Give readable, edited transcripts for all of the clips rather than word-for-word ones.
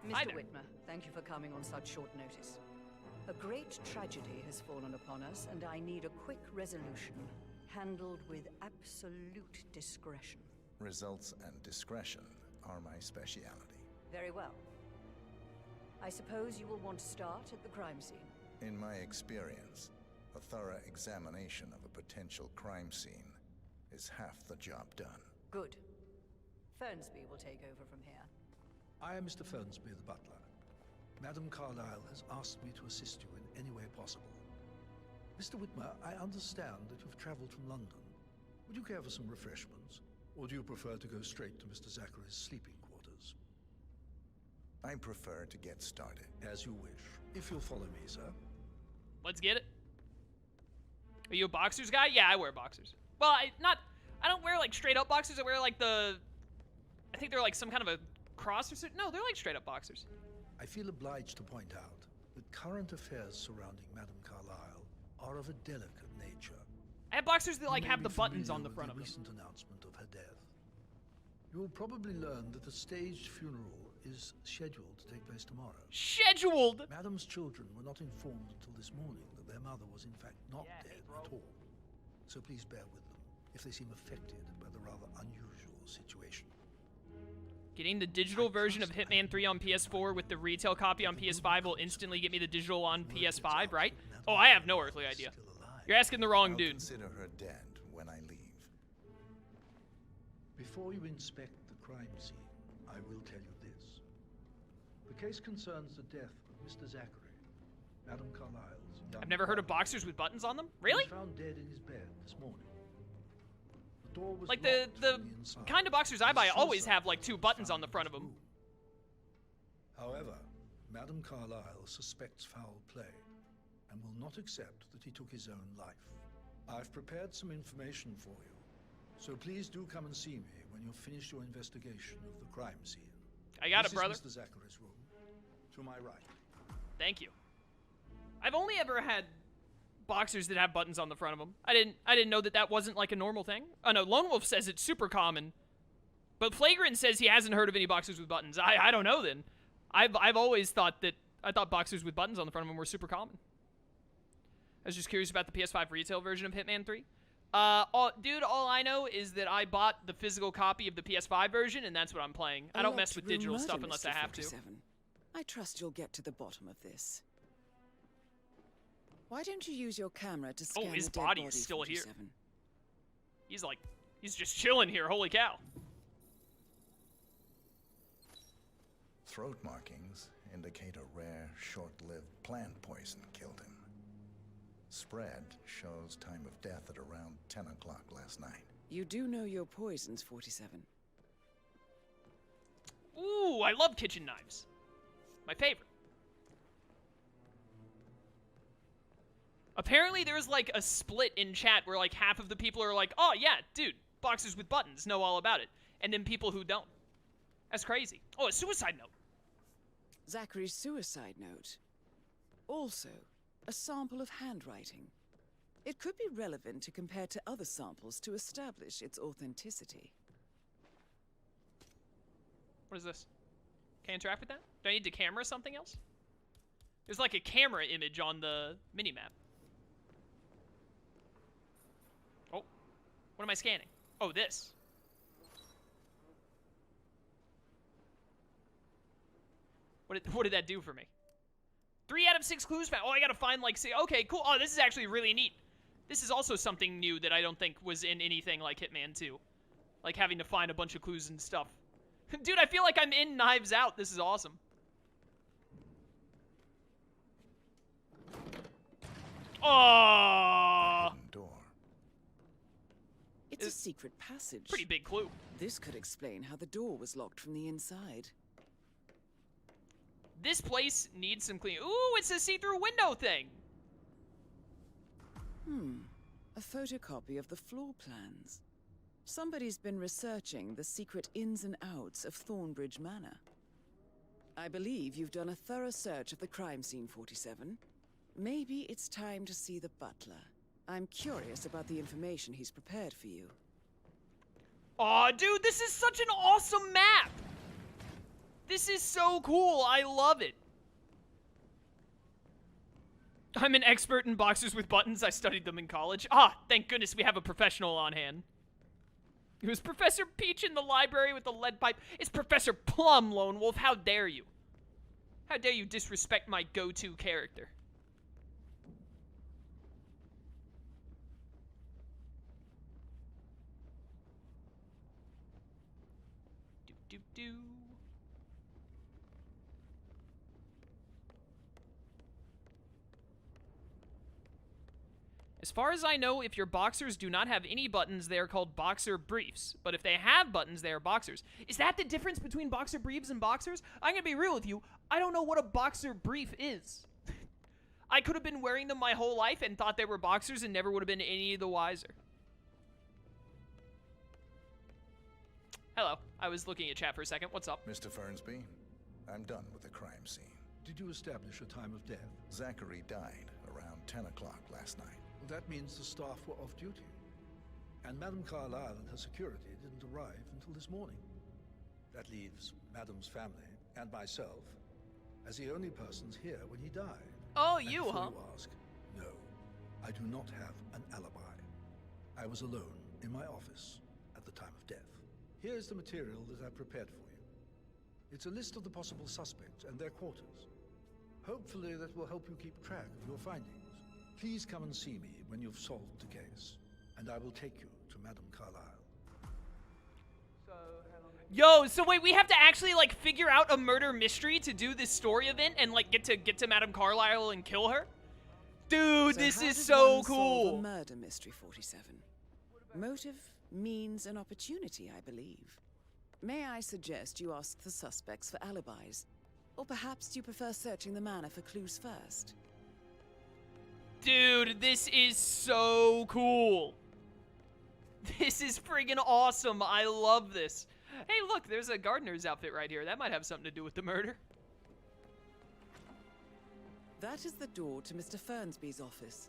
Mr. Whitmer, thank you for coming on such short notice. A great tragedy has fallen upon us, and I need a quick resolution, handled with absolute discretion. Results and discretion are my speciality. Very well. I suppose you will want to start at the crime scene. In my experience, a thorough examination of a potential crime scene is half the job done. Good. Fernsby will take over from here. I am Mr. Fernsby, the butler. Madame Carlyle has asked me to assist you in any way possible. Mr. Whitmer, I understand that you've traveled from London. Would you care for some refreshments? Or do you prefer to go straight to Mr. Zachary's sleeping quarters? I prefer to get started. As you wish. If you'll follow me, sir. Let's get it. Are you a boxers guy? Yeah, I wear boxers. Well, I don't wear like straight up boxers. I wear like I think they're like some kind of a cross or something. No, they're like straight up boxers. I feel obliged to point out that current affairs surrounding Madame Carlyle are of a delicate nature. I have boxers that like have the buttons on the front of them. Recent announcement of her death. You will probably learn that a staged funeral is scheduled to take place tomorrow. Scheduled? Madame's children were not informed until this morning that their mother was in fact not dead at all. So please bear with them if they seem affected by the rather unusual situation. Getting the digital version of Hitman 3 on PS4 with the retail copy on PS5 will instantly get me the digital on PS5, right? Oh, I have no earthly idea. You're asking the wrong dude. Consider her dead when I leave. Before you inspect the crime scene, I will tell you this. The case concerns the death of Mr. Zachary, Madame Carlyle's young I've never heard of boxers with buttons on them. Really? He was found dead in his bed this morning. The door was like locked the from inside. kind of boxers I buy always have like 2 buttons on the front of them. However, Madame Carlyle suspects foul play and will not accept that he took his own life. I've prepared some information for you, so please do come and see me when you've finished your investigation of the crime scene. I got it, brother. This is Mr. Zachary's room, to my right. Thank you. I've only ever had boxers that have buttons on the front of them. I didn't know that that wasn't like a normal thing. Oh no, Lone Wolf says it's super common, but Flagrant says he hasn't heard of any boxers with buttons. I don't know then. I've always thought that I thought boxers with buttons on the front of them were super common. I was just curious about the PS5 retail version of Hitman 3. Dude, all I know is that I bought the physical copy of the PS5 version, and that's what I'm playing. I don't mess with digital stuff unless I have to. I trust you'll get to the bottom of this. Why don't you use your camera to scan his the dead body body, is still 47? here. He's just chilling here. Holy cow. Throat markings indicate a rare, short-lived plant poison killed him. Spread shows time of death at around 10 o'clock last night. You do know your poisons, 47. Ooh, I love kitchen knives. My favorite. Apparently there's like a split in chat where like half of the people are like, oh yeah, dude, boxers with buttons know all about it. And then people who don't. That's crazy. Oh, a suicide note. Zachary's suicide note. Also, a sample of handwriting. It could be relevant to compare to other samples to establish its authenticity. What is this? Can I interact with that? Do I need to camera something else? There's like a camera image on the minimap. Oh. What am I scanning? Oh, this. What did that do for me? 3 out of 6 clues found. Oh, I gotta find, like, say, okay, cool. Oh, this is actually really neat. This is also something new that I don't think was in anything like Hitman 2. Like, having to find a bunch of clues and stuff. Dude, I feel like I'm in Knives Out. This is awesome. Oh! Door. It's a secret passage. Pretty big clue. This could explain how the door was locked from the inside. This place needs some cleaning. Ooh, it's a see-through window thing. A photocopy of the floor plans. Somebody's been researching the secret ins and outs of Thornbridge Manor. I believe you've done a thorough search of the crime scene, 47. Maybe it's time to see the butler. I'm curious about the information he's prepared for you. Aw, dude, this is such an awesome map! This is so cool. I love it. I'm an expert in boxers with buttons. I studied them in college. Ah, thank goodness we have a professional on hand. It was Professor Peach in the library with the lead pipe. It's Professor Plum, Lone Wolf. How dare you? How dare you disrespect my go-to character? Do. As far as I know, if your boxers do not have any buttons, they are called boxer briefs. But if they have buttons, they are boxers. Is that the difference between boxer briefs and boxers? I'm gonna be real with you. I don't know what a boxer brief is. I could have been wearing them my whole life and thought they were boxers and never would have been any the wiser. Hello. I was looking at chat for a second. What's up? Mr. Fernsby, I'm done with the crime scene. Did you establish a time of death? Zachary died around 10 o'clock last night. Well, that means the staff were off duty. And Madame Carlyle and her security didn't arrive until this morning. That leaves Madame's family and myself as the only persons here when he died. Oh, and you, before huh? You ask, no, I do not have an alibi. I was alone in my office at the time of death. Here's the material that I prepared for you. It's a list of the possible suspects and their quarters. Hopefully that will help you keep track of your findings. Please come and see me when you've solved the case, and I will take you to Madame Carlyle. Yo, so wait, we have to actually, like, figure out a murder mystery to do this story event and, like, get to Madame Carlyle and kill her? Dude, this is so cool. Solve a murder mystery, 47. Motive, means, and opportunity, I believe. May I suggest you ask the suspects for alibis? Or perhaps you prefer searching the manor for clues first? Dude, this is so cool. This is friggin' awesome. I love this. Hey, look, there's a gardener's outfit right here. That might have something to do with the murder. That is the door to Mr. Fernsby's office.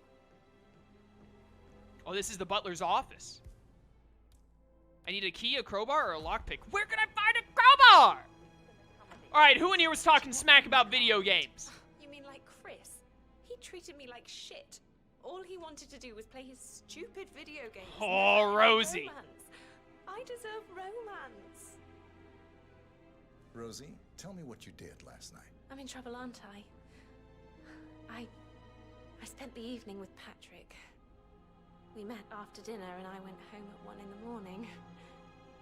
Oh, this is the butler's office. I need a key, a crowbar, or a lockpick. Where can I find a crowbar? All right, who in here was talking smack about video games? You mean like Chris? He treated me like shit. All he wanted to do was play his stupid video games. Oh, Rosie. Romance. I deserve romance. Rosie, tell me what you did last night. I'm in trouble, aren't I? I spent the evening with Patrick. We met after dinner and I went home at 1 in the morning.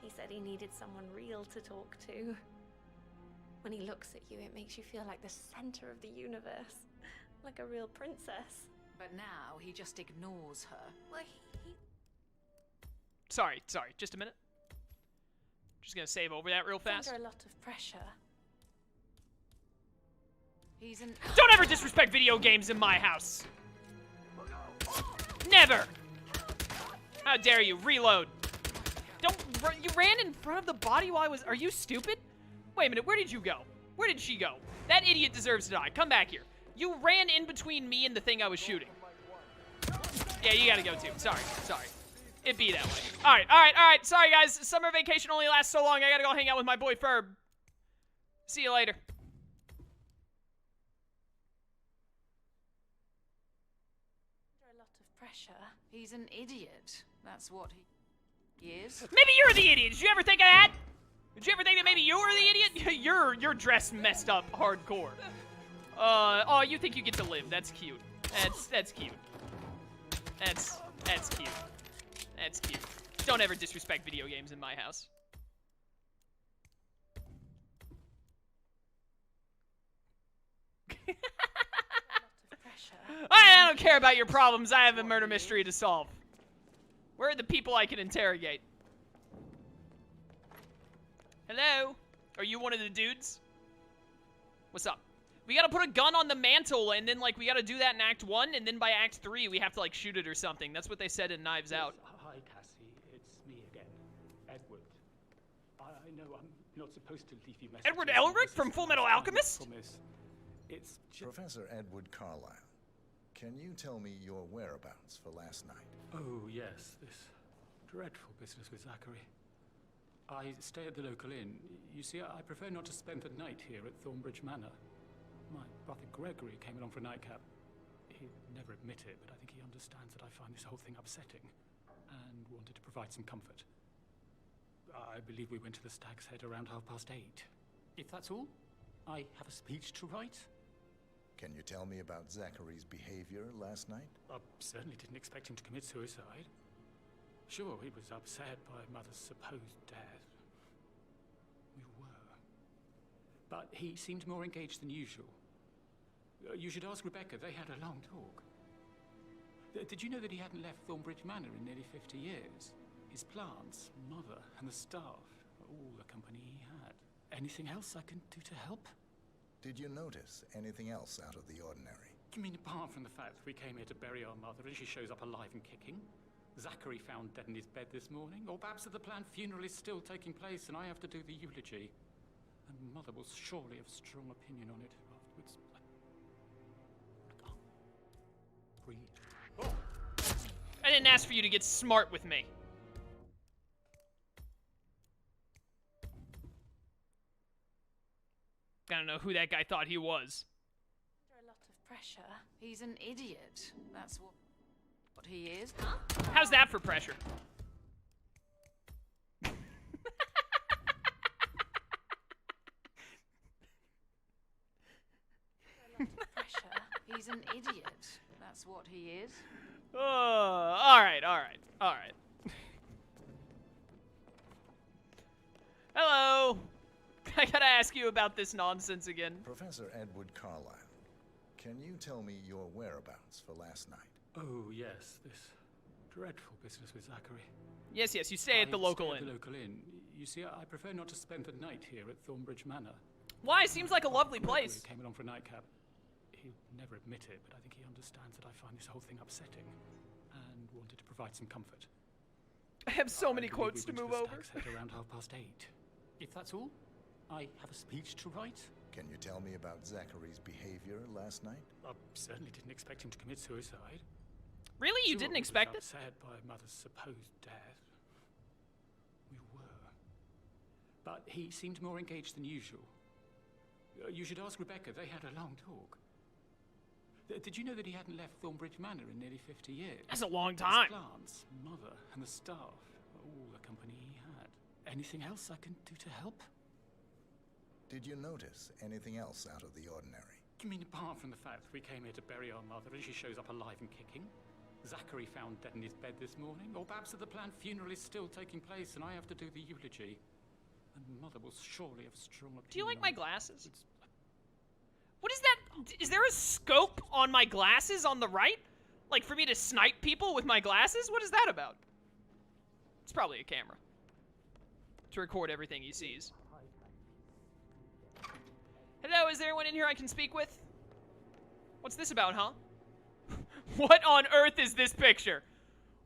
He said he needed someone real to talk to. When he looks at you, it makes you feel like the center of the universe. Like a real princess. But now he just ignores her. Well, he... Sorry, just a minute. Just gonna save over that real fast. Under a lot of pressure. He's an... Don't ever disrespect video games in my house. Never. How dare you? Reload. You ran in front of the body while I was... Are you stupid? Wait a minute, where did you go? Where did she go? That idiot deserves to die. Come back here. You ran in between me and the thing I was shooting. Yeah, you gotta go too. Sorry. It be that way. All right. Sorry, guys. Summer vacation only lasts so long. I gotta go hang out with my boy Ferb. See you later. Under a lot of pressure. He's an idiot. That's what he is. Maybe you're the idiot. Did you ever think of that? Did you ever think that maybe you were the idiot? You're dressed messed up hardcore. Oh, you think you get to live. That's cute. That's cute. That's cute. That's cute. Don't ever disrespect video games in my house. I don't care about your problems. I have a murder mystery to solve. Where are the people I can interrogate? Hello? Are you one of the dudes? What's up? We gotta put a gun on the mantle, and then, like, we gotta do that in Act 1, and then by Act 3, we have to, like, shoot it or something. That's what they said in Knives Out. Hi, Cassie. It's me again. Edward. I know I'm not supposed to leave you messages. Edward Elric from Full Metal Alchemist? Promise. It's just... Professor Edward Carlyle, can you tell me your whereabouts for last night? Oh, yes. This dreadful business with Zachary. I stay at the local inn. You see, I prefer not to spend the night here at Thornbridge Manor. My brother Gregory came along for a nightcap. He'd never admit it, but I think he understands that I find this whole thing upsetting, and wanted to provide some comfort. I believe we went to the Stag's Head around 8:30. If that's all, I have a speech to write. Can you tell me about Zachary's behavior last night? I certainly didn't expect him to commit suicide. Sure, he was upset by Mother's supposed death. We were. But he seemed more engaged than usual. You should ask Rebecca. They had a long talk. Did you know that he hadn't left Thornbridge Manor in nearly 50 years? His plants, Mother, and the staff, all the company he had. Anything else I can do to help? Did you notice anything else out of the ordinary? You mean apart from the fact that we came here to bury our mother and she shows up alive and kicking? Zachary found dead in his bed this morning? Or perhaps that the planned funeral is still taking place and I have to do the eulogy? And Mother will surely have a strong opinion on it afterwards. I can't breathe. Oh. I didn't ask for you to get smart with me. I don't know who that guy thought he was. Under a lot of pressure. He's an idiot. That's what he is. Huh? How's that for pressure? Under a lot of pressure. He's an idiot. That's what he is. Oh, all right. Hello. I gotta ask you about this nonsense again. Professor Edward Carlyle, can you tell me your whereabouts for last night? Oh, yes, this dreadful business with Zachary. Yes, you stay at the local inn. The local inn. You see, I prefer not to spend the night here at Thornbridge Manor. Why? Seems like a lovely Gregory place. came along for a nightcap. He'd never admit it, but I think he understands that I find this whole thing upsetting, and wanted to provide some comfort. I have so many believe quotes we to went move the over. Stag's Head around 8:30. If that's all, I have a speech to write. Can you tell me about Zachary's behavior last night? I certainly didn't expect him to commit suicide. Really? You Sure, didn't he expect was it? upset by Mother's supposed death. We were. But he seemed more engaged than usual. You should ask Rebecca. They had a long talk. Did you know that he hadn't left Thornbridge Manor in nearly 50 years? That's a long time. His plants, Mother, and the staff, all the company he had. Anything else I can do to help? Did you notice anything else out of the ordinary? You mean apart from the fact that we came here to bury our mother and she shows up alive and kicking? Zachary found dead in his bed this morning? Or perhaps that the planned funeral is still taking place and I have to do the eulogy? And Mother will surely have a strong opinion. Do you like on my it. glasses? What is that? Is there a scope on my glasses on the right? Like for me to snipe people with my glasses? What is that about? It's probably a camera. To record everything he sees. Hello, is there anyone in here I can speak with? What's this about, huh? What on earth is this picture?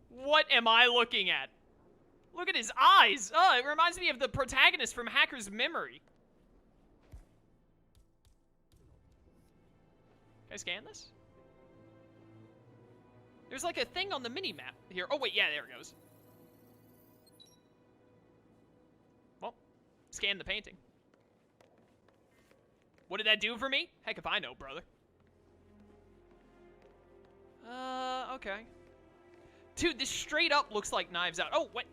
What am I looking at? Look at his eyes. Oh, it reminds me of the protagonist from Hacker's Memory. Can I scan this? There's like a thing on the mini-map here. Oh, wait, yeah, there it goes. Well, scan the painting. What did that do for me? Heck if I know, brother. Okay. Dude, this straight up looks like Knives Out. Oh, wait.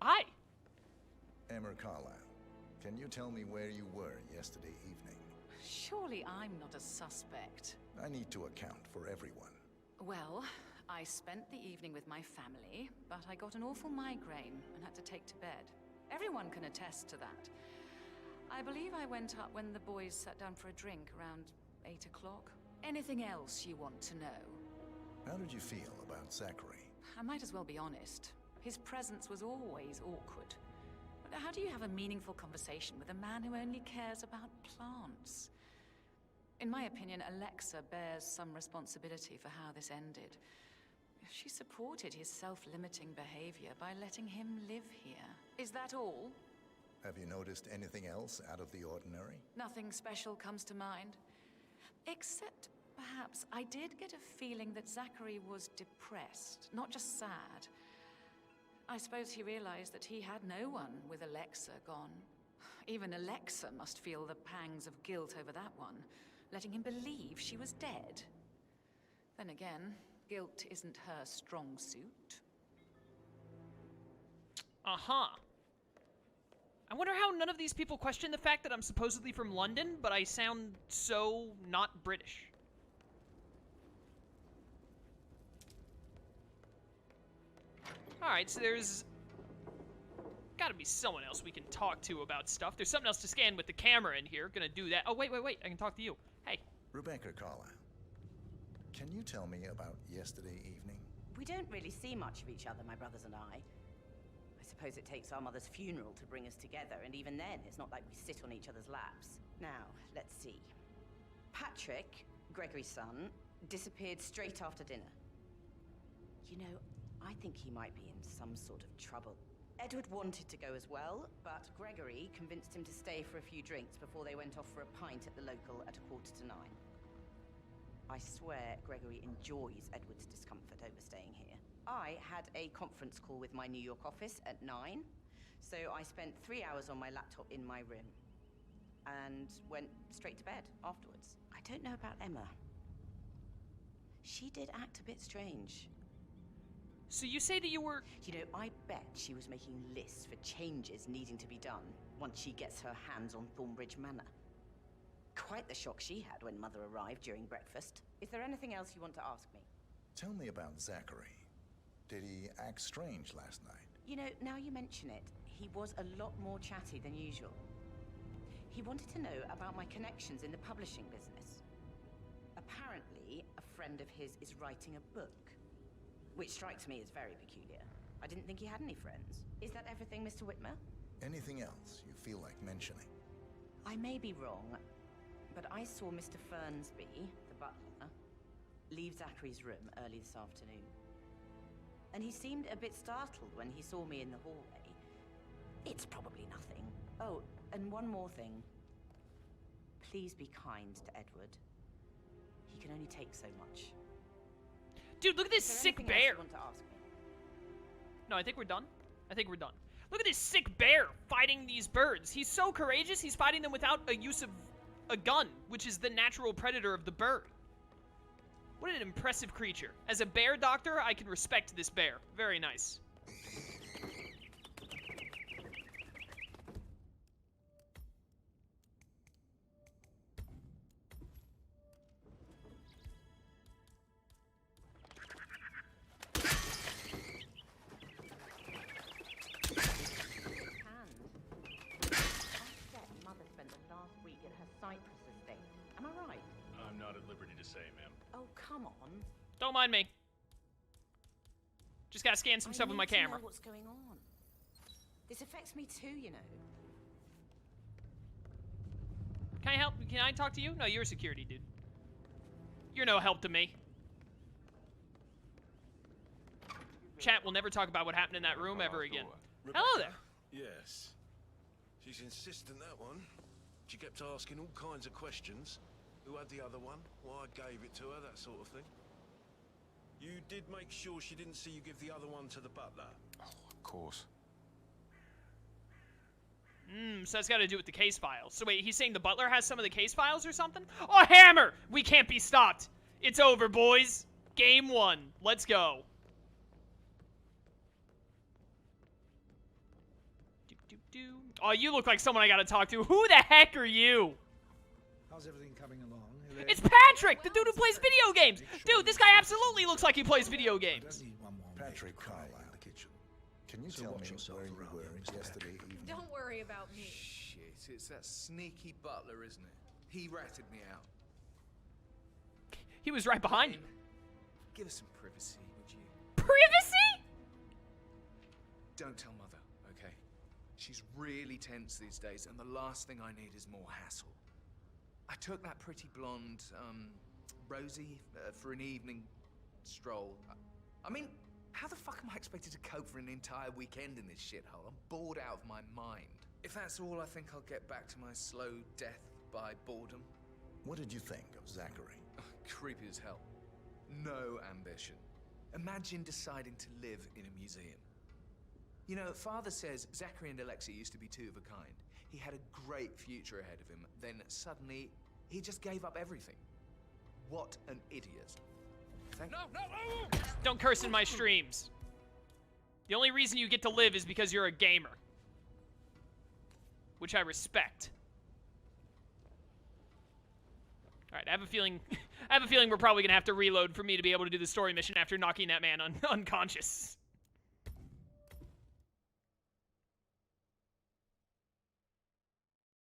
Hi. Emmer Carlyle, can you tell me where you were yesterday evening? Surely I'm not a suspect. I need to account for everyone. Well, I spent the evening with my family, but I got an awful migraine and had to take to bed. Everyone can attest to that. I believe I went up when the boys sat down for a drink around 8 o'clock. Anything else you want to know? How did you feel about Zachary? I might as well be honest. His presence was always awkward. But how do you have a meaningful conversation with a man who only cares about plants? In my opinion, Alexa bears some responsibility for how this ended. She supported his self-limiting behavior by letting him live here. Is that all? Have you noticed anything else out of the ordinary? Nothing special comes to mind. Except, perhaps, I did get a feeling that Zachary was depressed, not just sad. I suppose he realized that he had no one with Alexa gone. Even Alexa must feel the pangs of guilt over that one, letting him believe she was dead. Then again, guilt isn't her strong suit. Uh-huh. I wonder how none of these people question the fact that I'm supposedly from London, but I sound so not British. Alright, so there's gotta be someone else we can talk to about stuff. There's something else to scan with the camera in here. Gonna do that. Oh, wait. I can talk to you. Hey. Rebecca Carlyle, can you tell me about yesterday evening? We don't really see much of each other, my brothers and I. I suppose it takes our mother's funeral to bring us together, and even then, it's not like we sit on each other's laps. Now, let's see. Patrick, Gregory's son, disappeared straight after dinner. You know, I think he might be in some sort of trouble. Edward wanted to go as well, but Gregory convinced him to stay for a few drinks before they went off for a pint at the local at 9:15. I swear Gregory enjoys Edward's discomfort over staying here. I had a conference call with my New York office at 9, so I spent 3 hours on my laptop in my room and went straight to bed afterwards. I don't know about Emma. She did act a bit strange. So you say that you were... You know, I bet she was making lists for changes needing to be done once she gets her hands on Thornbridge Manor. Quite the shock she had when Mother arrived during breakfast. Is there anything else you want to ask me? Tell me about Zachary. Did he act strange last night? You know, now you mention it, he was a lot more chatty than usual. He wanted to know about my connections in the publishing business. Apparently, a friend of his is writing a book, which strikes me as very peculiar. I didn't think he had any friends. Is that everything, Mr. Whitmer? Anything else you feel like mentioning? I may be wrong, but I saw Mr. Fernsby, the butler, leave Zachary's room early this afternoon. And he seemed a bit startled when he saw me in the hallway. It's probably nothing. Oh, and one more thing. Please be kind to Edward. He can only take so much. Dude, look at this sick bear. You want to ask me? No, I think we're done. Look at this sick bear fighting these birds. He's so courageous, he's fighting them without a use of a gun, which is the natural predator of the bird. What an impressive creature. As a bear doctor, I can respect this bear. Very nice. Don't mind me. Just gotta scan some stuff with my camera. Know what's going on? This affects me too, you know. Can I help? Can I talk to you? No, you're a security dude. You're no help to me. Chat will never talk about what happened in that room ever again. Hello there. Yes. She's insistent, that one. She kept asking all kinds of questions. Who had the other one? Why I gave it to her, that sort of thing. You did make sure she didn't see you give the other one to the butler? Oh, of course. So that's got to do with the case files. So wait, he's saying the butler has some of the case files or something? Oh, hammer! We can't be stopped. It's over, boys. Game 1. Let's go. Oh, you look like someone I gotta talk to. Who the heck are you? How's everything coming along? It's Patrick, the dude who plays video games. Dude, this guy absolutely looks like he plays video games. Patrick Carlyle, can you tell me where you were yesterday evening? Don't worry about me. Shit, it's that sneaky butler, isn't it? He ratted me out. He was right behind you. Give us some privacy, would you? Privacy? Don't tell Mother, okay? She's really tense these days, and the last thing I need is more hassle. I took that pretty blonde, Rosie, for an evening stroll. I mean, how the fuck am I expected to cope for an entire weekend in this shithole? I'm bored out of my mind. If that's all, I think I'll get back to my slow death by boredom. What did you think of Zachary? Creepy as hell. No ambition. Imagine deciding to live in a museum. You know, Father says Zachary and Alexa used to be two of a kind. He had a great future ahead of him, then suddenly, he just gave up everything. What an idiot. No! Don't curse in my streams. The only reason you get to live is because you're a gamer. Which I respect. Alright, I have a feeling we're probably gonna have to reload for me to be able to do the story mission after knocking that man unconscious.